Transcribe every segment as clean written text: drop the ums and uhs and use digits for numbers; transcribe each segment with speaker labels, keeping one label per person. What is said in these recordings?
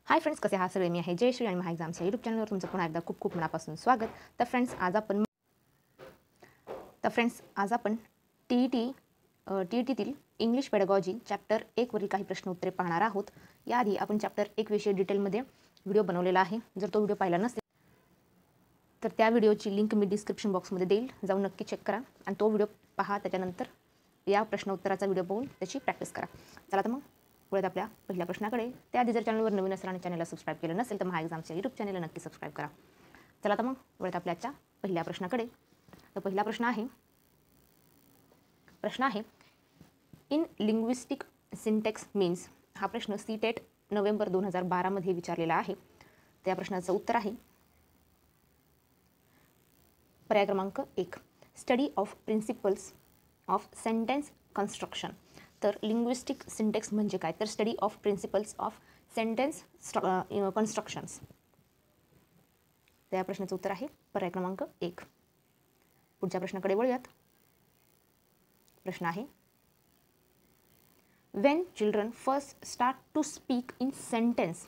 Speaker 1: Hi friends, कसे आहात सगळे? मी आहे जयश्री आणि महा एक्झाम्सच्या यूट्यूब चॅनलवर तुमचं पुन्हा एकदा खूप खूप मनापासून स्वागत. तर फ्रेंड्स आज आपण टी-ई-टीतील इंग्लिश पेडागॉजी चॅप्टर 1 वरील काही प्रश्न उत्तरे पाहणार आहोत. याआधी आपण चॅप्टर 1 विषयी डिटेलमध्ये व्हिडिओ बनवलेला आहे. जर तो व्हिडिओ पाहिला नसेल तर त्या व्हिडिओची लिंक मी डिस्क्रिप्शन बॉक्समध्ये देईल, जाऊन नक्की चेक करा आणि तो व्हिडिओ पहा. त्याच्यानंतर या प्रश्न उत्तराचा व्हिडिओ बघून त्याची प्रॅक्टिस करा. चला तर मग वळत आपल्या पहिल्या प्रश्नाकडे. त्याआधी जर चॅनलवर नवीन असेल आणि चॅनलला सबस्क्राईब केलं नसेल तर महा एक्झामच्या यूट्यूब चॅनलला नक्की सबस्क्राईब करा. चला तर मग वळत आपल्या आजच्या पहिल्या प्रश्नाकडे. तर पहिला प्रश्न आहे इन लिंग्विस्टिक सिंटॅक्स मीन्स. हा प्रश्न सीटेट नोव्हेंबर 2012 मध्ये विचारलेला आहे. त्या प्रश्नाचं उत्तर आहे पर्याय क्रमांक 1, study of principles of sentence construction. तर लिंग्विस्टिक सिंटॅक्स म्हणजे काय? तर study of principles of sentence constructions. त्या प्रश्नाचं उत्तर आहे पर्याय क्रमांक 1. पुढच्या प्रश्नाकडे वळूयात. प्रश्न आहे when children first start to speak in sentence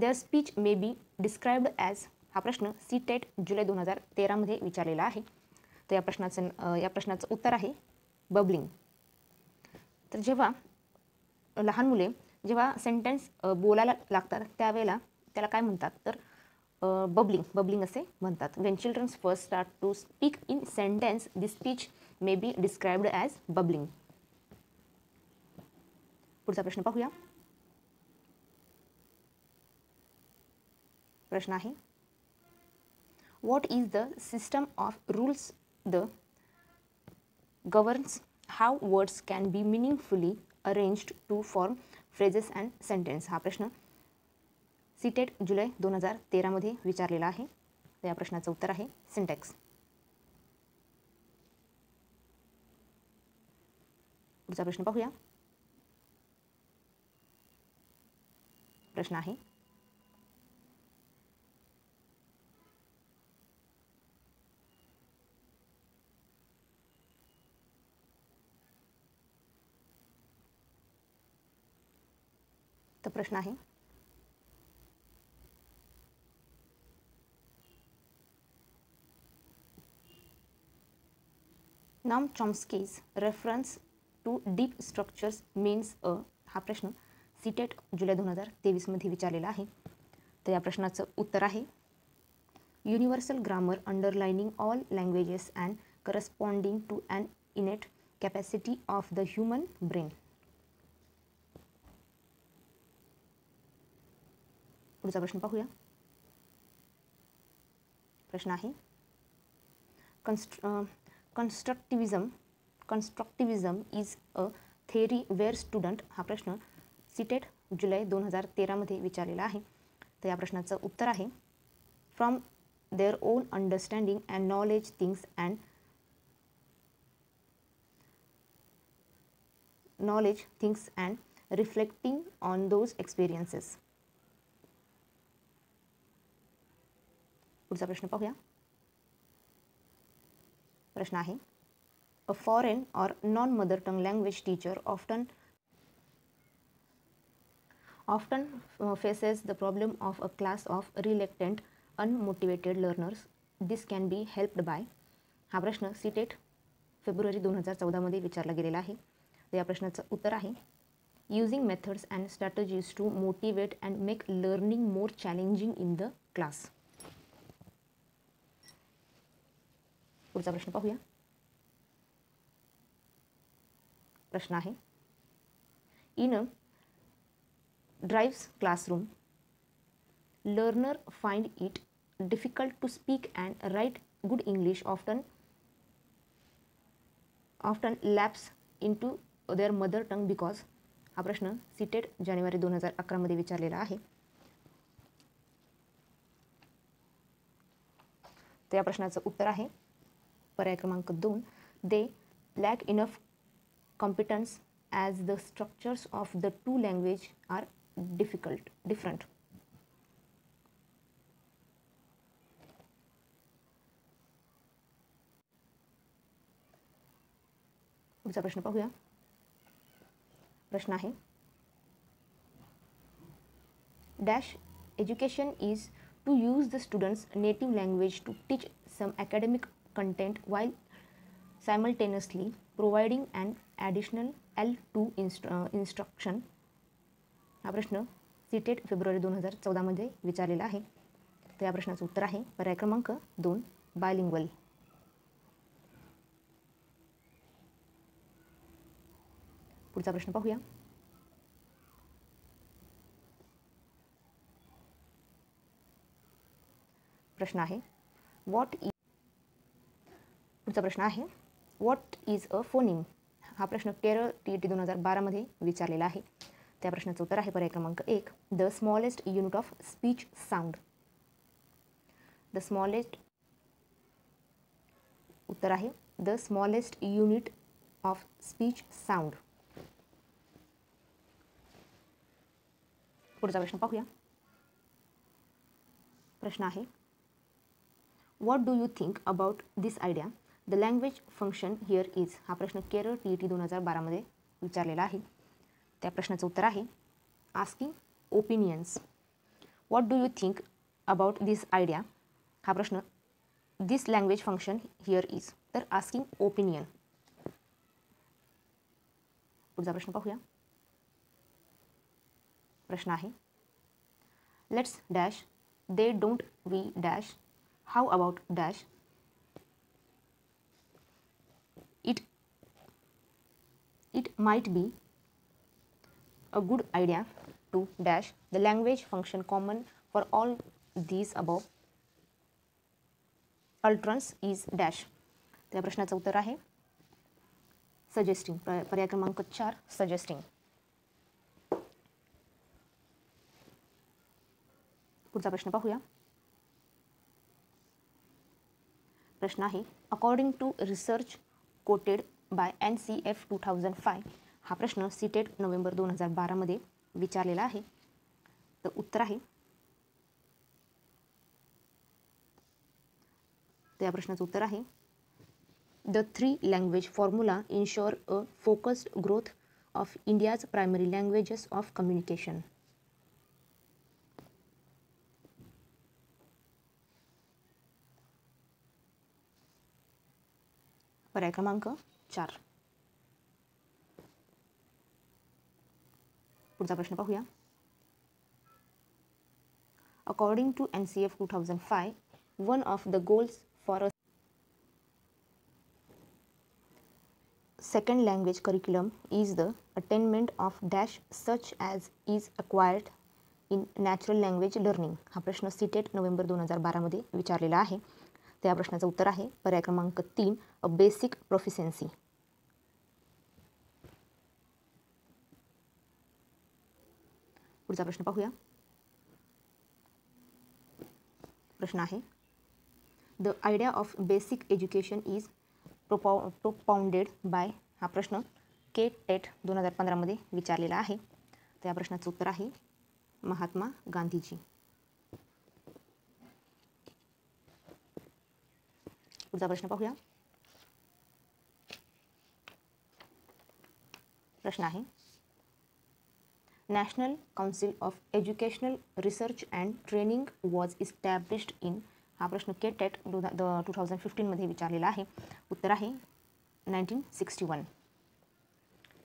Speaker 1: their speech may be described as. हा प्रश्न सीटेट जुलै 2013 मध्ये विचारलेला आहे. तर या प्रश्नाचं उत्तर आहे बबलिंग. तर जेव्हा लहान मुले जेव्हा सेंटेन्स बोलायला लागतात त्यावेळेला त्याला काय म्हणतात? तर बबलिंग असे म्हणतात. When childrens first start to speak in sentence this speech may be described as babbling. पुढचा प्रश्न पाहूया. प्रश्न आहे what is the system of rules the governs how words can be meaningfully arranged to form phrases and sentence. हा प्रश्न CTET जुलै 2013 मध्ये विचारलेला आहे. तर या प्रश्नाचं उत्तर आहे सिंटॅक्स. पुढचा प्रश्न पाहूया. प्रश्न आहे तर प्रश्न आहे Noam Chomsky's reference to deep structures means a. हा प्रश्न सीटेट जुलै 2023 मध्ये विचारलेला आहे. तर या प्रश्नाचं उत्तर आहे universal grammar underlining all languages and corresponding to an innate capacity of the human brain. पुढचा प्रश्न पाहूया. प्रश्न आहे constructivism is a theory where student. हा प्रश्न सीटेट जुलै 2013 मध्ये विचारलेला आहे. तर या प्रश्नाचं उत्तर आहे from their own understanding and knowledge things and reflecting on those experiences. पुढचा प्रश्न पाहूया. प्रश्न आहे a foreign or non mother tongue language teacher often faces the problem of a class of reluctant unmotivated learners. This can be helped by. हा प्रश्न CTET February 2014 मध्ये विचारला गेलेला आहे. तर या प्रश्नाचं उत्तर आहे using methods and strategies to motivate and make learning more challenging in the class. पुढचा प्रश्न पाहूया. प्रश्न आहे इन अ drives classroom learner find it difficult to speak and write good English often lapse into their mother tongue because. हा प्रश्न CTET January 2011 मध्ये विचारलेला आहे. तर या प्रश्नाचं उत्तर आहे पर्याय क्रमांक 2, they lack enough competence as the structures of the two language are different. पुढचा प्रश्न पाहूया. प्रश्न आहे dash education is to use the students' native language to teach some academic content while simultaneously providing an additional L2 instruction. हा प्रश्न CTET February 2014 मध्ये विचारलेला आहे. तर या प्रश्नाचं उत्तर आहे पर्याय क्रमांक 2 बायलिंग्वल. पुढचा प्रश्न पाहूया. प्रश्न आहे पुढचा प्रश्न आहे व्हॉट इज अ फोनिम. हा प्रश्न केरळ TET 2012 मध्ये विचारलेला आहे. त्या प्रश्नाचं उत्तर आहे पर्याय क्रमांक 1 the smallest unit of speech sound. The smallest उत्तर आहे the smallest unit of speech sound. पुढचा प्रश्न पाहूया. प्रश्न आहे what do you think about this idea the language function here is. हा प्रश्न केरळ TET 2012 मध्ये विचारलेला आहे. त्या प्रश्नाचं उत्तर आहे asking opinions. What do you think about this idea. हा प्रश्न this language function here is. तर आस्किंग ओपिनियन. पुढचा प्रश्न पाहूया. प्रश्न आहे let's dash they don't we dash how about dash it might be a good idea to dash the language function common for all these above utterance is dash. त्या प्रश्नाचं उत्तर आहे सजेस्टिंग. पर्याय क्रमांक 4 सजेस्टिंग. पुढचा प्रश्न पाहूया. प्रश्न आहे according to research quoted by NCF 2005. हा प्रश्न सीटेट नोव्हेंबर 2012 मध्ये विचारलेला आहे. तर उत्तर आहे त्या प्रश्नाचं उत्तर आहे the 3 language formula ensure a focused growth of India's primary languages of communication. पर्याय क्रमांक 4. पुढचा प्रश्न पाहूया. According to NCF 2005 one of the goals for a second language curriculum is the attainment of dash such as is acquired in natural language learning. हा प्रश्न CTET November 2012 मध्ये विचारलेला आहे. त्या प्रश्नाचं उत्तर आहे पर्याय क्रमांक 3 अ बेसिक प्रोफिशियन्सी. पुढचा प्रश्न पाहूया. प्रश्न आहे the idea of basic education is propounded bye. हा प्रश्न TET 2015 मध्ये विचारलेला आहे. त्या प्रश्नाचं उत्तर आहे महात्मा गांधीजी. पुढचा प्रश्न पाहूया. प्रश्न आहे National Council of Educational Research and Training was established in. हा प्रश्न TET 2015 मध्ये विचारलेला आहे. उत्तर आहे 1961.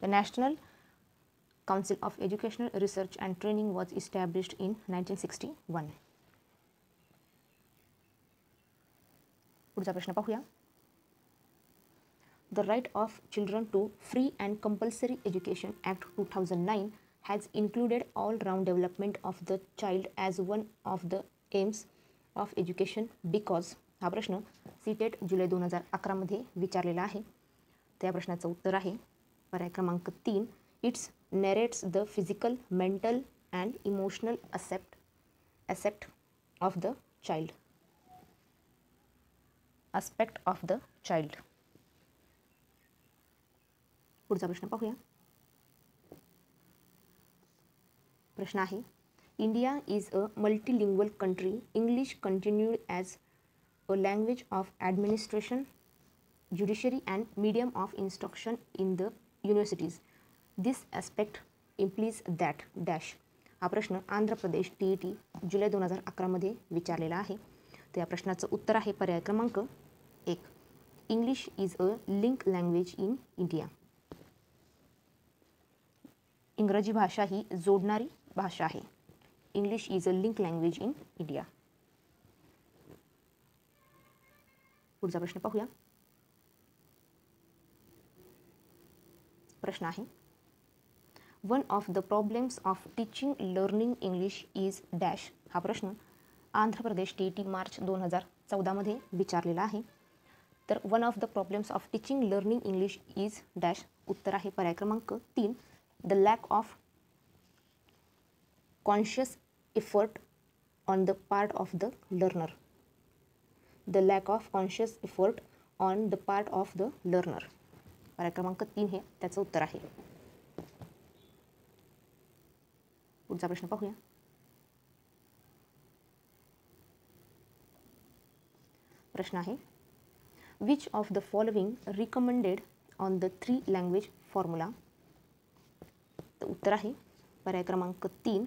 Speaker 1: The National Council of Educational Research and Training was established in 1961. पुढचा प्रश्न पाहूया. The right of children to free and compulsory education act 2009 has included all-round development of the child as one of the aims of education because. हा प्रश्न CTET जुलै 2011 मध्ये विचारलेला आहे. त्या प्रश्नाचं उत्तर आहे पर्याय क्रमांक 3 it's narrates the physical mental and emotional aspect of the child. aspect of the child. पुढचा प्रश्न पाहूया. प्रश्न आहे India is a multilingual country. English continued as a language of administration judiciary and medium of instruction in the universities. This aspect implies that dash. हा प्रश्न Andhra Pradesh TET जुलै 2011 मध्ये विचारलेला आहे. तर या प्रश्नाचं उत्तर आहे पर्याय क्रमांक 1. English is a link language in India. इंग्रजी भाषा ही जोडणारी भाषा आहे. English is a link language in India. पुढचा प्रश्न पाहूया. प्रश्न आहे one of the problems of teaching learning English is dash. हा प्रश्न आंध्र प्रदेश TET मार्च 2014 मध्ये विचारलेला आहे. तर one of the problems of teaching learning English is dash. उत्तर आहे पर्याय क्रमांक 3. The lack of conscious effort on the part of the learner. The lack of conscious effort on the part of the learner. पर्याय क्रमांक 3 हे त्याचं उत्तर आहे. पुढचा प्रश्न पाहूया. प्रश्न आहे which of the following recommended on the 3 language formula. तर उत्तर आहे पर्याय क्रमांक 3.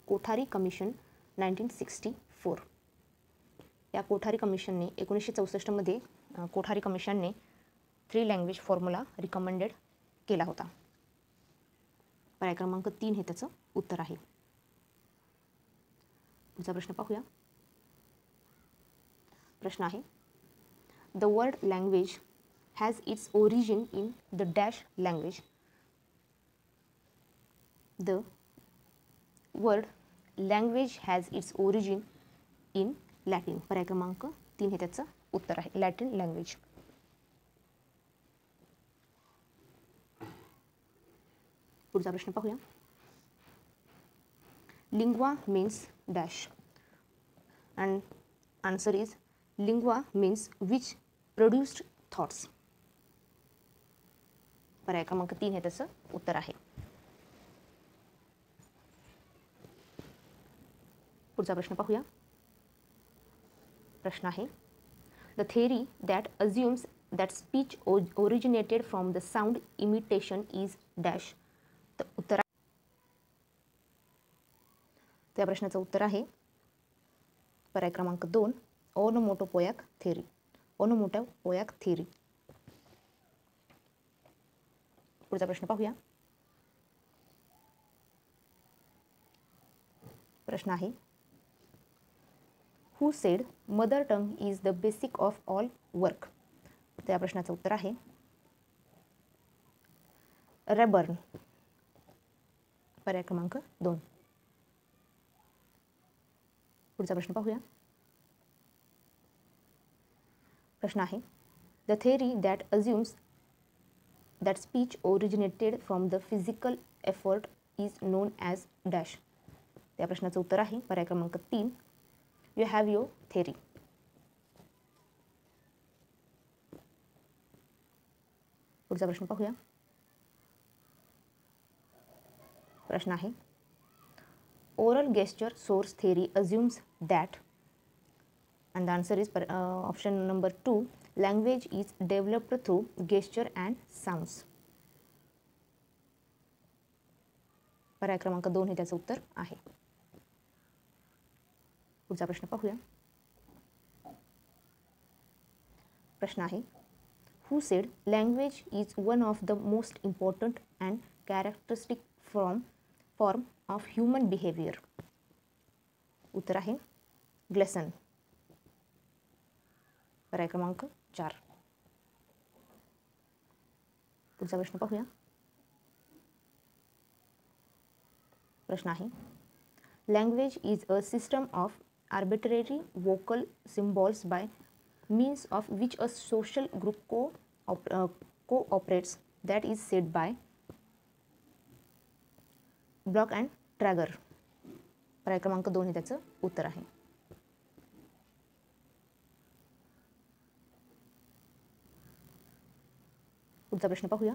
Speaker 1: कोठारी कमिशन 1964. या कोठारी कमिशनने 1964 मध्ये कोठारी कमिशनने 3 लँग्वेज फॉर्म्युला रिकमेंडेड केला होता. पर्याय क्रमांक 3 हे त्याचं उत्तर आहे. पुढचा प्रश्न पाहूया. प्रश्न आहे the word language has its origin in the dash language. The word language has its origin in Latin. पर्याय क्रमांक 3 हे त्याचं उत्तर आहे. Latin language. पुढचा प्रश्न पाहूया. Lingua means dash and answer is lingua means which produced thoughts. पर्याय क्रमांक 3 हे त्याचं उत्तर आहे. पुढचा प्रश्न पाहूया. प्रश्न आहे the theory that assumes that speech originated from the sound imitation is dash. तर उत्तर त्या प्रश्नाचं उत्तर आहे पर्याय क्रमांक 2. Onomatopoeic theory. Onomatopoeic theory. पुढचा प्रश्न पाहूया. प्रश्न आहे who said mother tongue is the basic of all work. त्या प्रश्नाचं उत्तर आहे रेबर्न. पर्याय क्रमांक 2. पुढचा प्रश्न पाहूया. प्रश्न आहे the theory that assumes that speech originated from the physical effort is known as dash. त्या प्रश्नाचं उत्तर आहे पर्याय क्रमांक 3. You have your theory. पुढचा प्रश्न पाहूया. प्रश्न आहे oral gesture source theory assumes that and the answer is option number 2. Language is developed through gesture and sounds. पर्याय क्रमांक 2 हे त्याचं उत्तर आहे. पुढचा प्रश्न पाहूया. प्रश्न आहे who said language is one of the most important and characteristic form of human behavior. उत्तर आहे ग्लेसन. पर्याय क्रमांक 4. पुढचा प्रश्न पाहूया. प्रश्न आहे language is a system of arbitrary vocal symbols by means of which a social group cooperates that is said by Bloch and Trager. पर्याय क्रमांक 2 हे त्याचं उत्तर आहे. पुढचा प्रश्न पाहूया.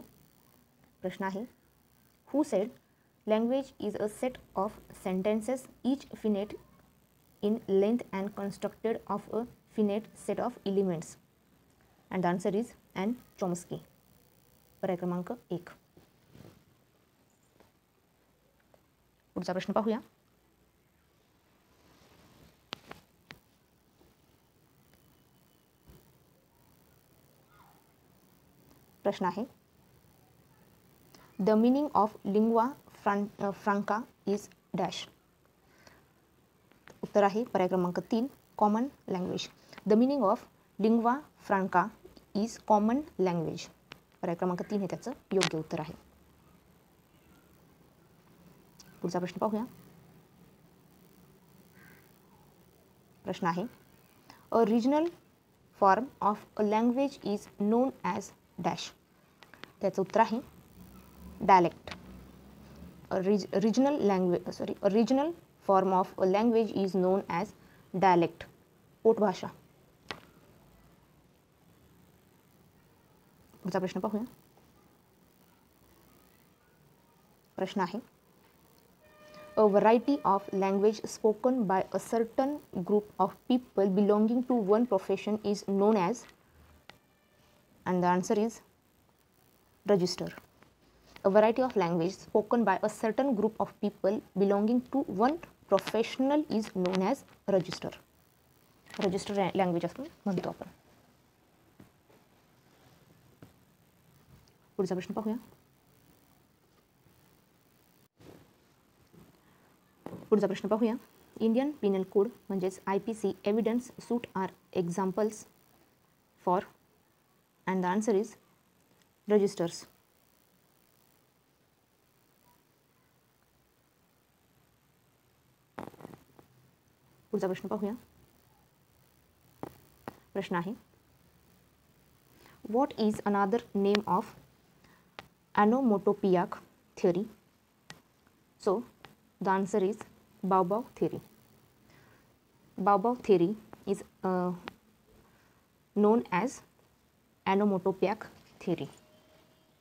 Speaker 1: प्रश्न आहे who said language is a set of sentences each finite in length and constructed of a finite set of elements. And the answer is N Chomsky. पर्याय क्रमांक 1. पुढचा प्रश्न पाहूया. प्रश्न आहे, the meaning of lingua franca is dash. उत्तर आहे पर्याय क्रमांक 3 common language. The meaning of lingua franca is common language. पर्याय क्रमांक 3 हे त्याचं योग्य उत्तर आहे. पुढचा प्रश्न पाहूया. प्रश्न आहे, a regional form of a language is known as dash. त्याचं उत्तर आहे dialect. Regional form of a language is known as dialect. पोटभाषा. पुढचा प्रश्न पाहूया. प्रश्न आहे, a variety of language spoken by a certain group of people belonging to one profession is known as. And the answer is register. A variety of language spoken by a certain group of people belonging to one professional is known as register. Register language असं म्हणतो आपण. पुढचा प्रश्न पाहूया. पुढचा प्रश्न पाहूया. Indian penal code म्हणजेच IPC evidence suit are examples for. And the answer is registers. पुढचा प्रश्न पाहूया. प्रश्न आहे, what is another name of onomatopoeic theory. So the answer is bow wow theory. Bow wow theory is known as onomatopoeic theory.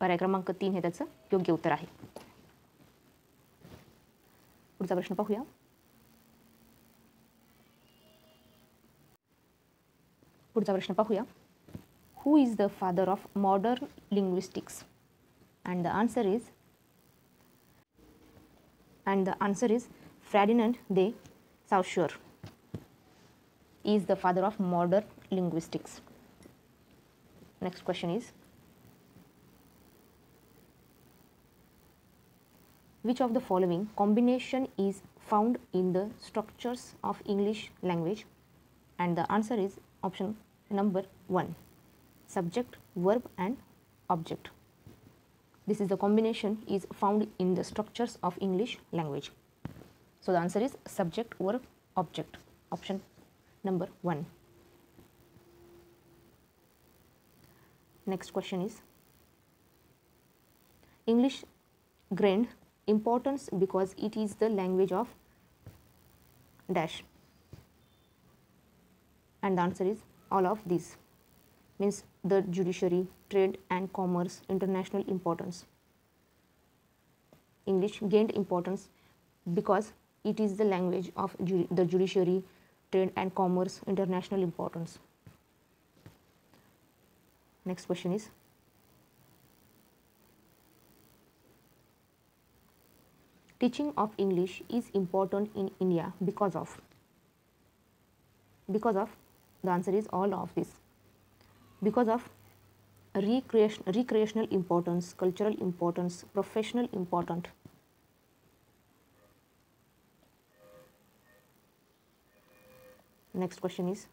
Speaker 1: पर्याय क्रमांक 3 हे त्याचं योग्य उत्तर आहे. पुढचा प्रश्न पाहूया. पुढचा प्रश्न पाहूया. Who is the father of modern linguistics. And the answer is Ferdinand de Saussure is the father of modern linguistics. Next question is, which of the following combination is found in the structures of English language. And the answer is option number 1, subject, verb and object. This is the combination is found in the structures of English language. So the answer is subject, verb, object. Option number 1. Next question is, English gained importance because it is the language of dash. And the answer is all of these. Means the judiciary, trade and commerce, international importance. English gained importance because it is the language of the judiciary, trade and commerce, international importance. Next question is, teaching of English is important in India because of. The answer is all of this. Because of recreational importance, cultural importance, professional importance. Next question is,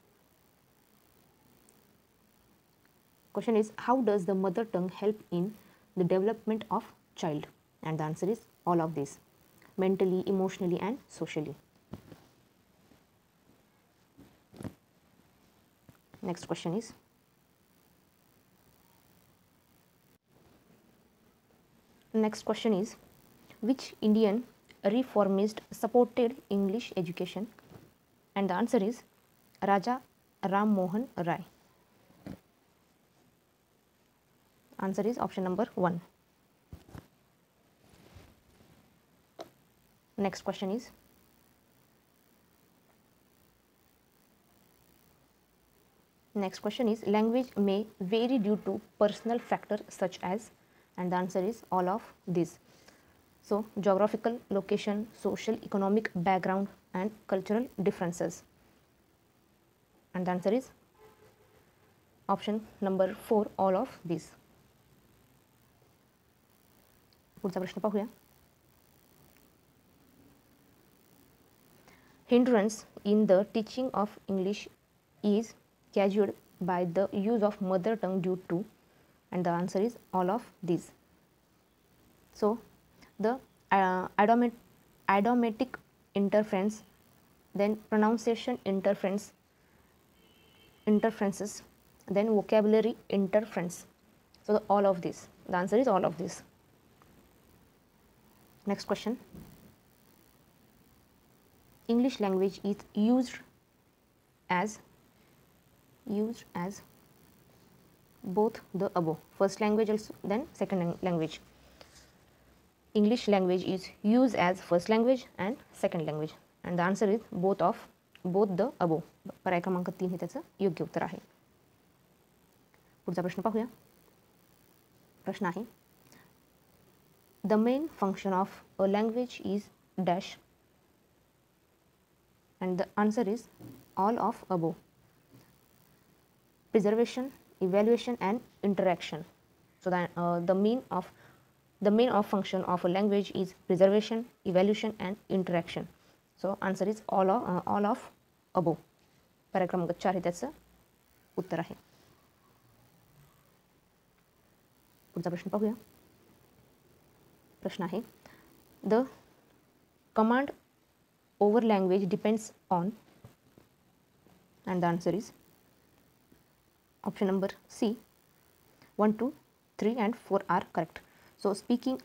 Speaker 1: how does the mother tongue help in the development of child? And the answer is all of this, mentally, emotionally and socially. Next question is, which Indian reformist supported English education? And the answer is Raja Ram Mohan Rai. Answer is option number 1. Next question is, language may vary due to personal factors such as. And the answer is all of this. So geographical location, social economic background and cultural differences. And the answer is option number 4, all of these. पुढचा प्रश्न पाहूया. Hindrance in the teaching of English is caused by the use of mother tongue due to, and the answer is all of these. So the idiomatic interference, then pronunciation interferences, then vocabulary interference. So all of this. The answer is all of this. Next question. English language is used as both the above. First language also, then second language. English language is used as first language and second language, and the answer is both the above. पर्याय क्रमांक 3 हे त्याचं योग्य उत्तर आहे. पुढचा प्रश्न पाहूया. प्रश्न आहे, the main function of a language is dash, and the answer is all of above. Preservation, evaluation and interaction. So the main of function of a language is preservation, evaluation and interaction. So answer is all of above. पर्याय क्रमांक 4 हे त्याचं उत्तर आहे. पुढचा प्रश्न पाहूया. प्रश्न आहे, the command over language depends on, and the answer is option number C, 1, 2, 3 and 4 are correct. So speaking,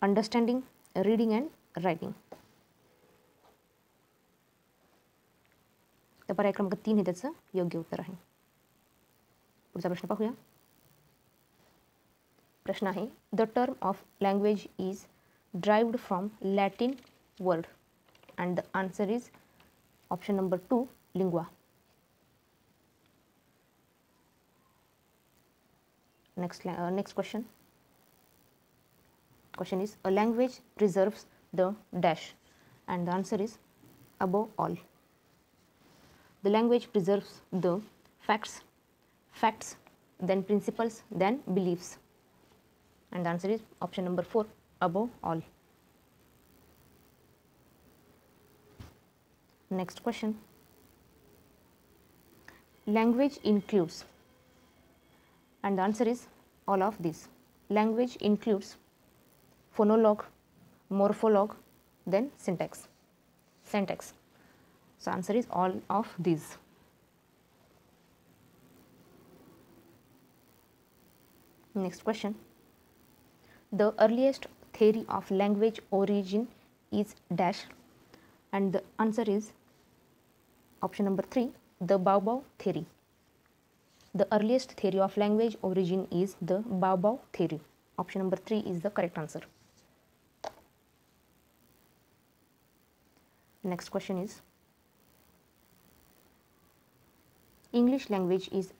Speaker 1: understanding, reading and writing. तर पर्याय क्रमांक 3 हे त्याचं योग्य उत्तर आहे. पुढचा प्रश्न पाहूया. प्रश्न आहे, the term of language is derived from Latin word, and the answer is option number 2, lingua. Next question. Question is, a language preserves the dash, and the answer is above all. The language preserves the facts, then principles, then beliefs, and the answer is option number 4, above all. Next question. Language includes, and the answer is all of these. Language includes phonologue, morphologue, then syntax. So answer is all of these. Next question. The earliest theory of language origin is dash, and the answer is option number 3, the Bauhaus theory. The earliest theory of language origin is the Bauhaus theory. Option number 3 is the correct answer. Next question is, English language is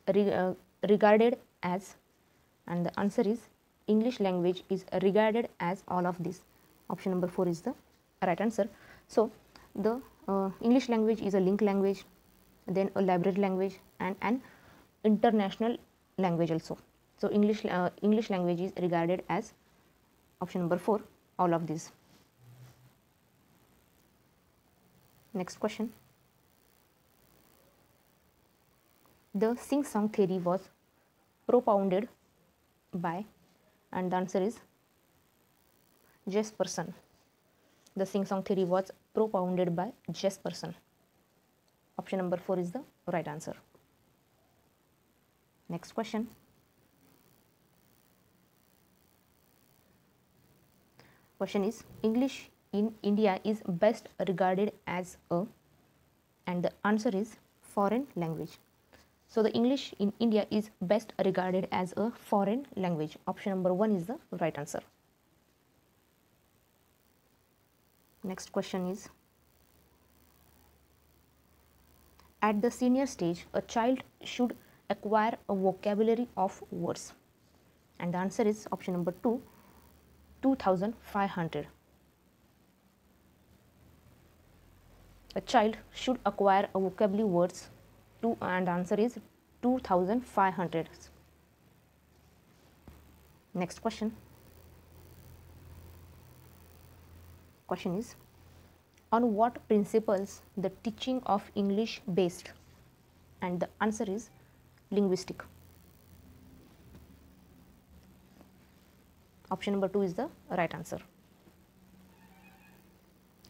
Speaker 1: regarded as, and the answer is English language is regarded as all of this. Option number 4 is the right answer. So the English language is a link language, then a library language and an international language also. So English language is regarded as option number 4, all of these. Next question. The sing-song theory was propounded by, and the answer is Jesperson. The sing-song theory was propounded by Jesperson. Option number 4 is the right answer. Next question. Question is, English in India is best regarded as a, and the answer is foreign language. So the English in India is best regarded as a foreign language. Option number 1 is the right answer. Next question is, at the senior stage, a child should acquire a vocabulary of words, and the answer is option number 2, 2500. A child should acquire a vocabulary words to, and the answer is 2500. Next question. Question is, on what principles the teaching of English based? And the answer is linguistic. Option number 2 is the right answer.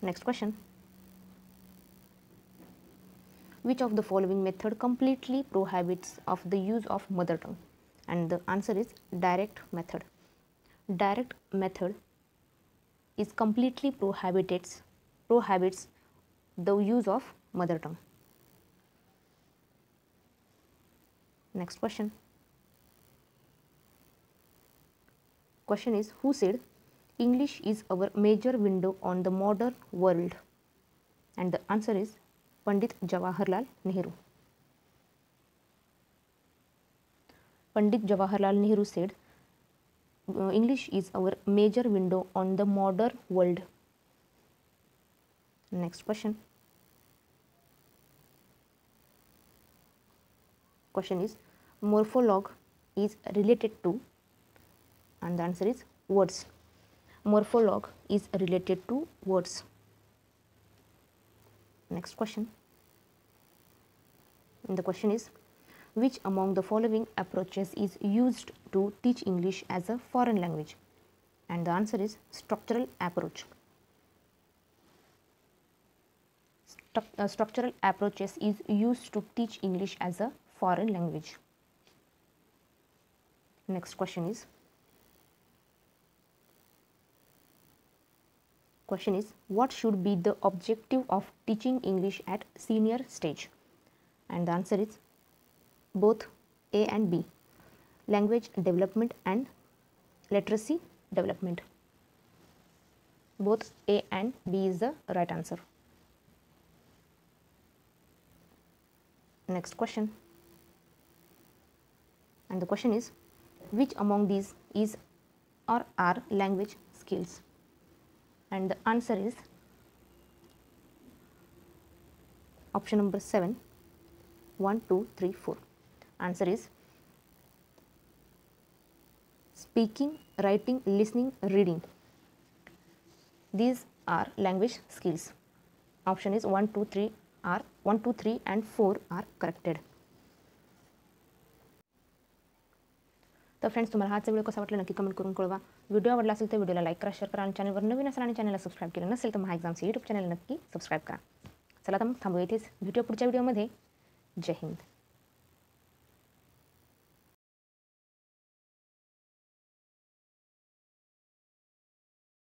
Speaker 1: Next question. Which of the following method completely prohibits of the use of mother tongue? And the answer is direct method. Direct method is completely prohibits the use of mother tongue. Next question. Question is, who said English is our major window on the modern world? And the answer is Pandit Jawaharlal Nehru. Pandit Jawaharlal Nehru said English is our major window on the modern world. Next question. Question is, morphologue is related to, and the answer is words. Morphologue is related to words. Next question. And the question is, which among the following approaches is used to teach English as a foreign language? And the answer is structural approach. Structural approaches is used to teach English as a foreign language. Next question is, what should be the objective of teaching English at senior stage? And the answer is both A and B, language development and literacy development. Both A and B is the right answer. Next question. And the question is, which among these is or are language skills? And the answer is option number 7, 1, 2, 3, 4. Answer is speaking, writing, listening, reading. These are language skills. Option is 1, 2, 3 and 4 are corrected. तर friends, तुम्हाला हाचा video कसा वाटला नक्की comment करून कळवा. Video आवडला असेल तर व्हिडिओला लाईक करा, शेअर करा आणि चॅनलवर नवीन असाल आणि चॅनलला सबस्क्राईब केलं नसेल तर महा एक्झामचे यूट्यूब चॅनल नक्की सबस्क्राईब करा. चला तर मग थांबूया इथेच. भेटूया पुढच्या व्हिडिओमध्ये. जय हिंद.